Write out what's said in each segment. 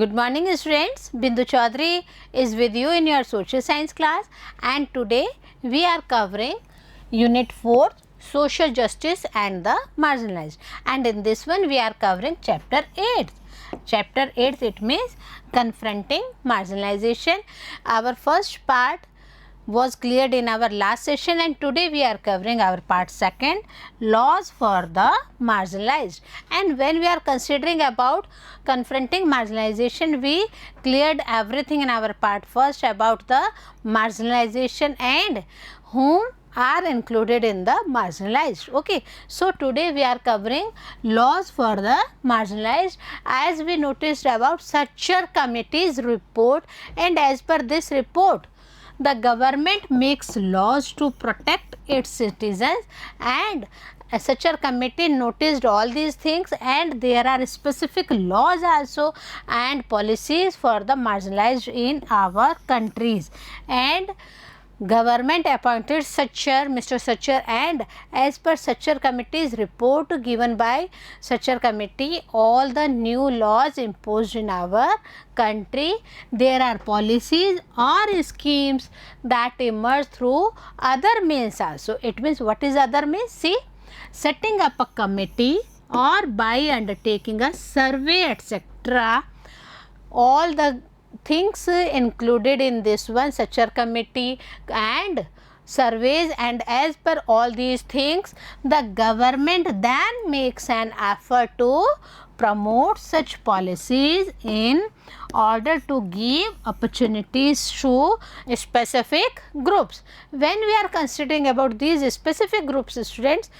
Good morning students, Bindu Chaudhary is with you in your social science class, and today we are covering unit 4 social justice and the marginalized, and in this one we are covering chapter 8. Chapter 8, it means confronting marginalization. Our first part was cleared in our last session, and today we are covering our part 2, laws for the marginalized. And when we are considering about confronting marginalization, we cleared everything in our part 1 about the marginalization and whom are included in the marginalized. Okay, so today we are covering laws for the marginalized, as we noticed about Sachar committee's report, and as per this report the government makes laws to protect its citizens, and such a committee noticed all these things, and there are specific laws also and policies for the marginalized in our countries, and government appointed Sachar, Mr. Sachar, and as per Sachar committee's report given by Sachar committee, all the new laws imposed in our country, there are policies or schemes that emerge through other means also. It means, what is other means? See, setting up a committee or by undertaking a survey, etc. all the things included in this one, Sachar committee and surveys, and as per all these things the government then makes an effort to promote such policies in order to give opportunities to specific groups. When we are considering about these specific groups, students,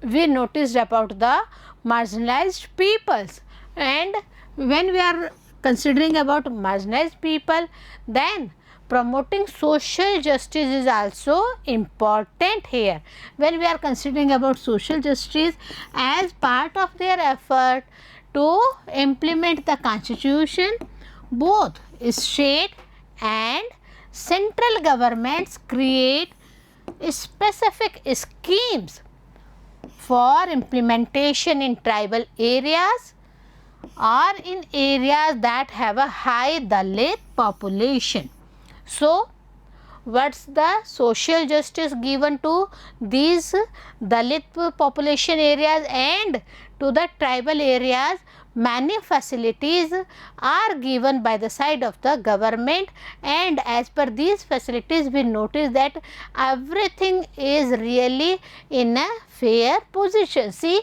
we noticed about the marginalized peoples, and when we are considering about marginalized people, then promoting social justice is also important here. When we are considering about social justice, as part of their effort to implement the constitution, both state and central governments create specific schemes for implementation in tribal areas or in areas that have a high Dalit population. So, what's the social justice given to these Dalit population areas and to the tribal areas? Many facilities are given by the side of the government, and as per these facilities we notice that everything is really in a fair position. See,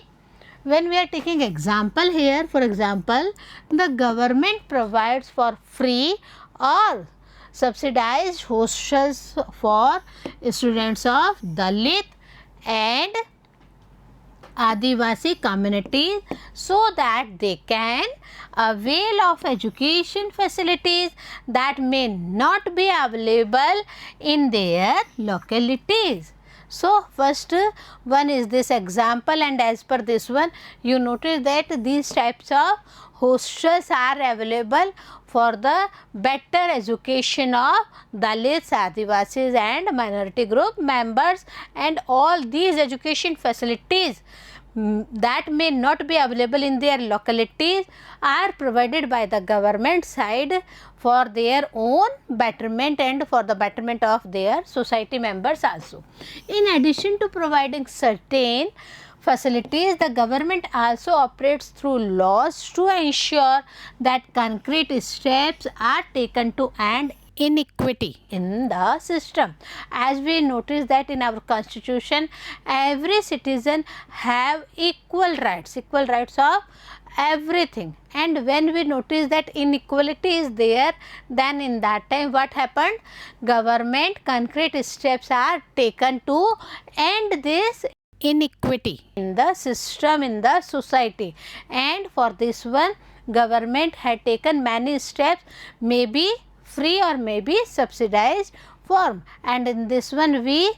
when we are taking example here, for example, the government provides for free or subsidized hostels for students of Dalit and Adivasi communities, so that they can avail of education facilities that may not be available in their localities. So, first one is this example, and as per this one you notice that these types of hostels are available for the better education of Dalits, Adivasis and minority group members, and all these education facilities that may not be available in their localities are provided by the government side for their own betterment and for the betterment of their society members also. In addition to providing certain facilities, the government also operates through laws to ensure that concrete steps are taken to end inequity in the system. As we notice that in our constitution, every citizen have equal rights of everything, and when we notice that inequality is there, then in that time what happened? Government concrete steps are taken to end this inequity in the system, in the society, and for this one government had taken many steps, maybe free or maybe subsidized form, and in this one we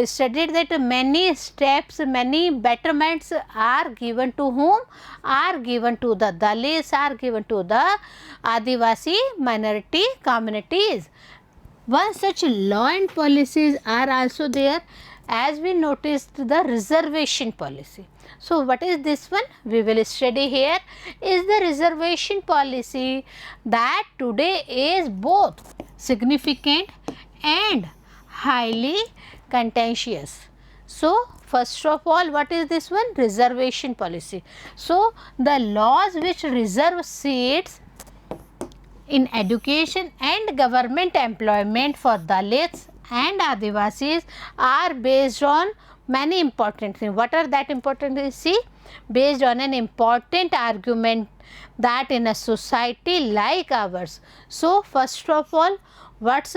studied that many steps, many betterments are given to whom? Are given to the Dalits, are given to the Adivasi minority communities. One such law and policies are also there, as we noticed the reservation policy. So what is this one? We will study here is the reservation policy that today is both significant and highly contentious. So first of all, what is this one? Reservation policy. So the laws which reserve seats in education and government employment for Dalits and Adivasis are based on many important things. What are that important things? See, based on an important argument that in a society like ours. So first of all, what's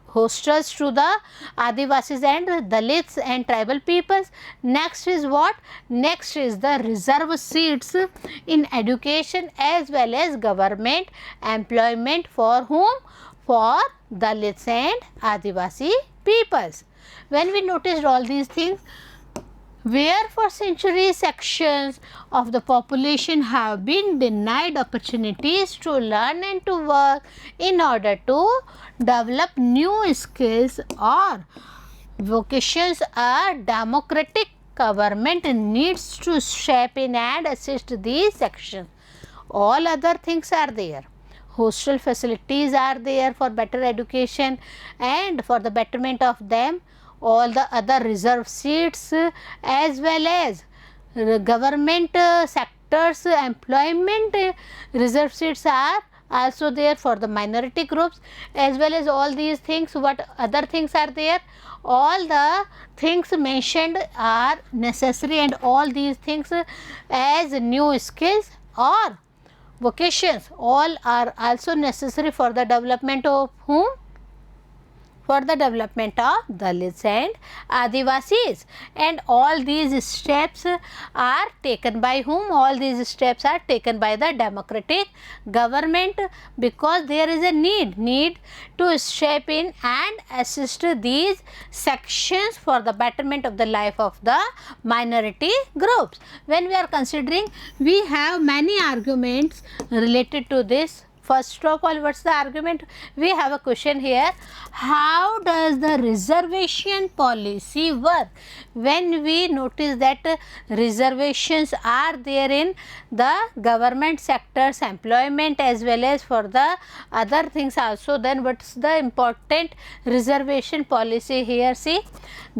hostels to the Adivasis and Dalits and tribal peoples. Next is what? Next is the reserve seats in education as well as government employment for whom? For Dalits and Adivasi peoples. When we noticed all these things, where for centuries sections of the population have been denied opportunities to learn and to work in order to develop new skills or vocations, a democratic government needs to step in and assist these sections. All other things are there. Hostel facilities are there for better education and for the betterment of them. All the other reserve seats as well as government sectors employment reserve seats are also there for the minority groups, as well as all these things. What other things are there? All the things mentioned are necessary, and all these things as new skills or vocations all are also necessary for the development of whom? For the development of Dalits and Adivasis. And all these steps are taken by whom? All these steps are taken by the democratic government, because there is a need to step in and assist these sections for the betterment of the life of the minority groups. When we are considering, we have many arguments related to this. First of all, what's the argument? We have a question here. How does the reservation policy work? When we notice that reservations are there in the government sectors, employment as well as for the other things also, then what's the important reservation policy here? See,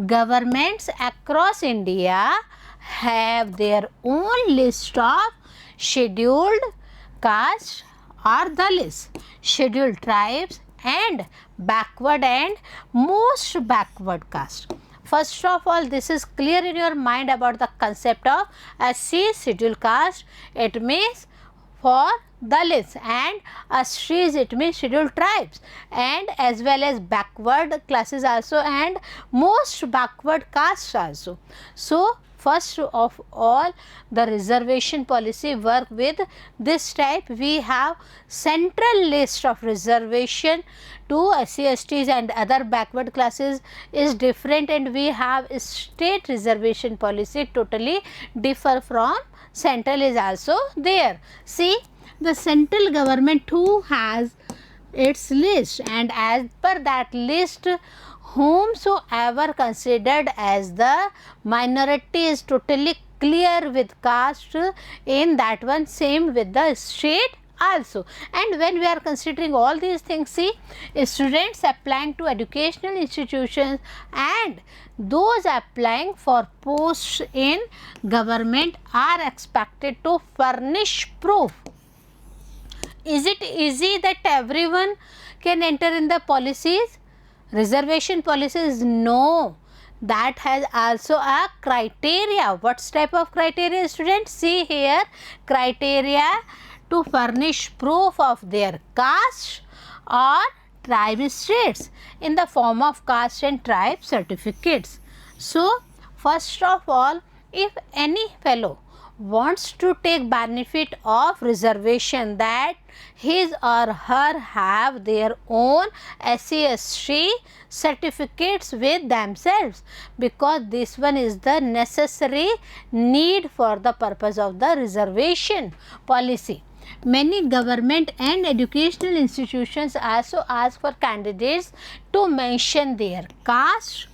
governments across India have their own list of scheduled castes or Dalits, scheduled tribes and backward and most backward caste. First of all, this is clear in your mind about the concept of SC, scheduled caste. It means for Dalits, and STs, it means scheduled tribes, and as well as backward classes also and most backward castes also. So first of all, the reservation policy work with this type. We have central list of reservation to SC, STs and other backward classes is different, and we have state reservation policy totally differ from central is also there. See, the central government too has its list, and as per that list, whomsoever considered as the minority is totally clear with caste in that one, same with the state also. And when we are considering all these things, see, students applying to educational institutions and those applying for posts in government are expected to furnish proof. Is it easy that everyone can enter in the policies? Reservation policies? No, that has also a criteria. What type of criteria, students? See here, criteria to furnish proof of their caste or tribe states in the form of caste and tribe certificates. So first of all, if any fellow wants to take benefit of reservation, that his or her have their own SC/ST certificates with themselves, because this one is the necessary need for the purpose of the reservation policy. Many government and educational institutions also ask for candidates to mention their caste,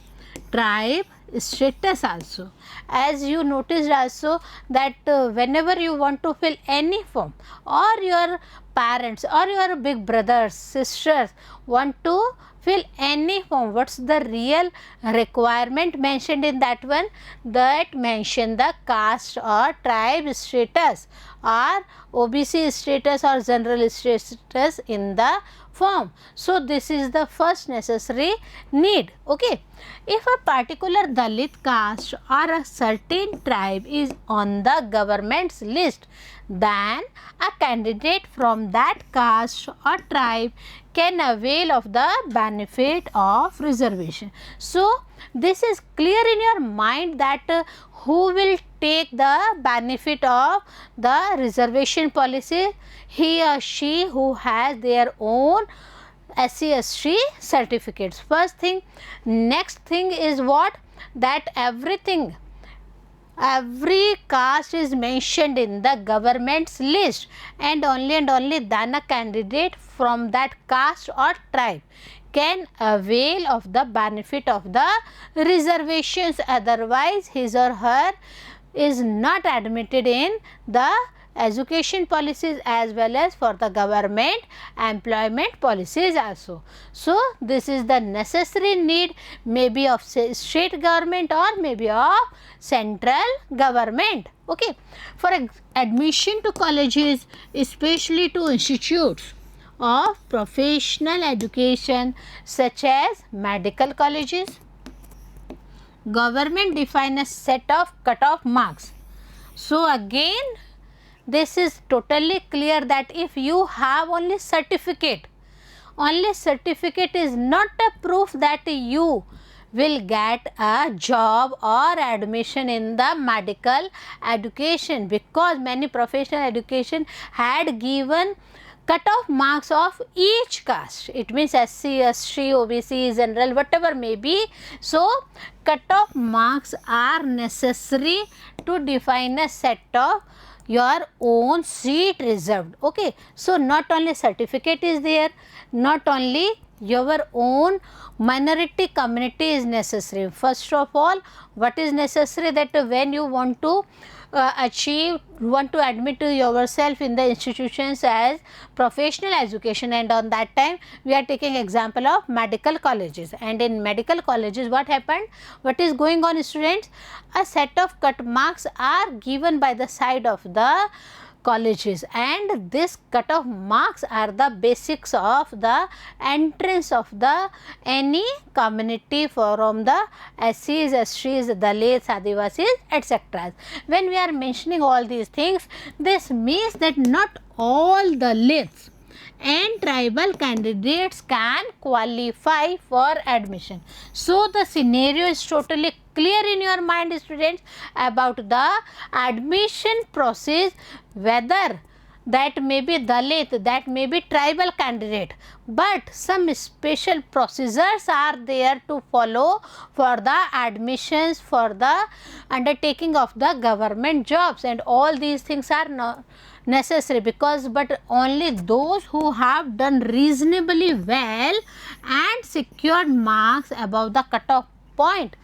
tribe status also. As you noticed also that whenever you want to fill any form, or your parents or your big brothers, sisters want to fill any form, what's the real requirement mentioned in that one? That mention the caste or tribe status or OBC status or general status in the form. So, this is the first necessary need. Okay. If a particular Dalit caste or a certain tribe is on the government's list, then a candidate from that caste or tribe can avail of the benefit of reservation. So, this is clear in your mind that who will take the benefit of the reservation policy? He or she who has their own SC/ST certificates. First thing. Next thing is what? That every caste is mentioned in the government's list, and only then a candidate from that caste or tribe can avail of the benefit of the reservations. Otherwise, his or her is not admitted in the education policies as well as for the government employment policies also. So, this is the necessary need, maybe of state government or maybe of central government. Okay. For admission to colleges, especially to institutes of professional education such as medical colleges, government define a set of cut-off marks. So, again this is totally clear that if you have only certificate is not a proof that you will get a job or admission in the medical education, because many professional education had given cut-off marks of each caste. It means SC, ST, OBC, general, whatever may be. So, cut-off marks are necessary to define a set of your own seat reserved. Okay. So, not only certificate is there, not only your own minority community is necessary. First of all, what is necessary? That when you want to admit yourself in the institutions as professional education, and on that time we are taking example of medical colleges, and in medical colleges what happened, what is going on students, a set of cut marks are given by the side of the colleges, and this cut-off marks are the basics of the entrance of the any community from the SCs, STs, Dalits, Adivasis, etc. When we are mentioning all these things, this means that not all Dalits and tribal candidates can qualify for admission. So, the scenario is totally clear in your mind, students, about the admission process, whether that may be Dalit, that may be tribal candidate, but some special procedures are there to follow for the admissions, for the undertaking of the government jobs, and all these things are not necessary, because but only those who have done reasonably well and secured marks above the cut-off point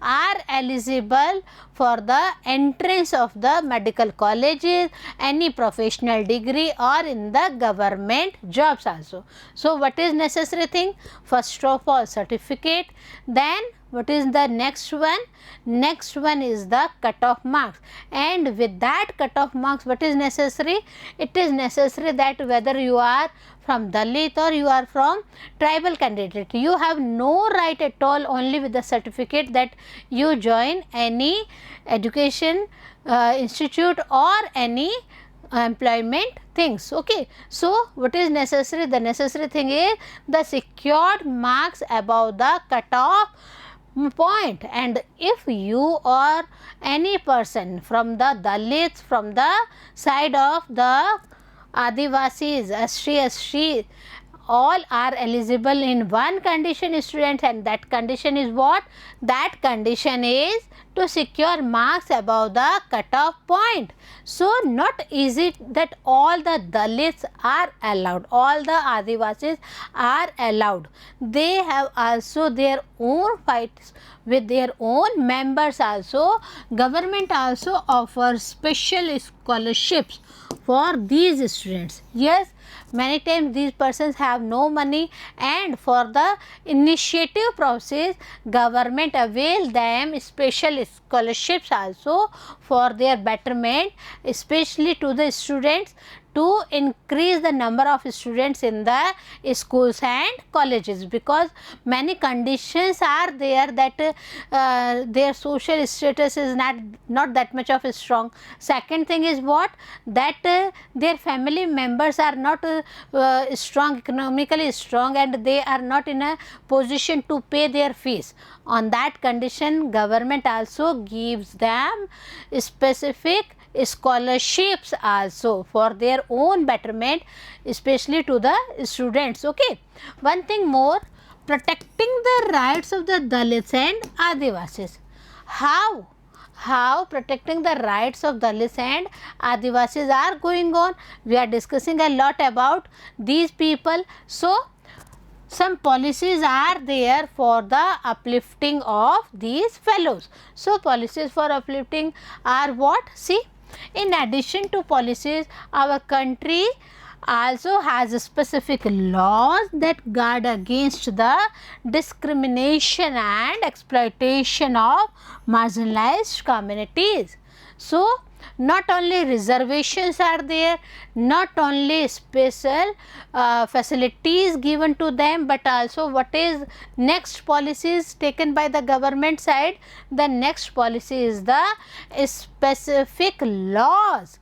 are eligible for the entrance of the medical colleges, any professional degree, or in the government jobs also. So, what is necessary thing? First of all, certificate. Then what is the next one? Next one is the cut-off marks, and with that cut-off marks, what is necessary? It is necessary that whether you are from Dalit or you are from tribal candidate, you have no right at all only with the certificate that you join any education institute or any employment things. Okay. So, what is necessary? The necessary thing is the secured marks above the cut-off point, and if you or any person from the Dalits, from the side of the Adivasis, ST, all are eligible in one condition, students, and that condition is what? That condition is to secure marks above the cutoff point. So, not easy that all the Dalits are allowed, all the Adivasis are allowed. They have also their own fights with their own members also. Government also offers special scholarships for these students. Yes, many times these persons have no money, and for the initiative process government avail them special scholarships also for their betterment, especially to the students, to increase the number of students in the schools and colleges, because many conditions are there that their social status is not that much of strong. Second thing is what, that their family members are not strong, economically strong, and they are not in a position to pay their fees. On that condition government also gives them specific scholarships also for their own betterment, especially to the students. Okay, one thing more, protecting the rights of the Dalits and Adivasis. How protecting the rights of Dalits and Adivasis are going on? We are discussing a lot about these people. So, some policies are there for the uplifting of these fellows. So, policies for uplifting are what? See, in addition to policies, our country also has specific laws that guard against the discrimination and exploitation of marginalized communities. So, not only reservations are there, not only special facilities given to them, but also what is next policies taken by the government side? The next policy is the specific laws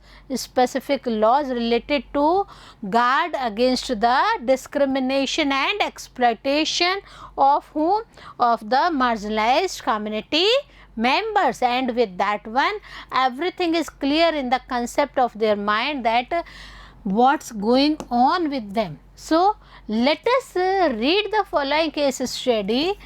related to guard against the discrimination and exploitation of whom? Of the marginalized community members. And with that one, everything is clear in the concept of their mind that what's going on with them. So, let us read the following case study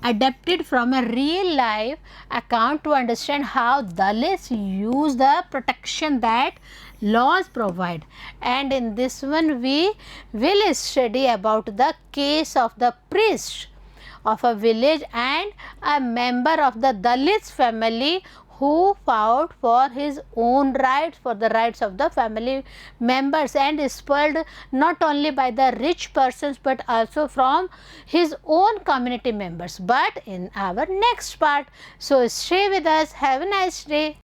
adapted from a real life account to understand how Dalits use the protection that laws provide. And in this one we will study about the case of the priest of a village and a member of the Dalits family who fought for his own rights, for the rights of the family members, and is spoiled not only by the rich persons but also from his own community members. But in our next part, so stay with us. Have a nice day.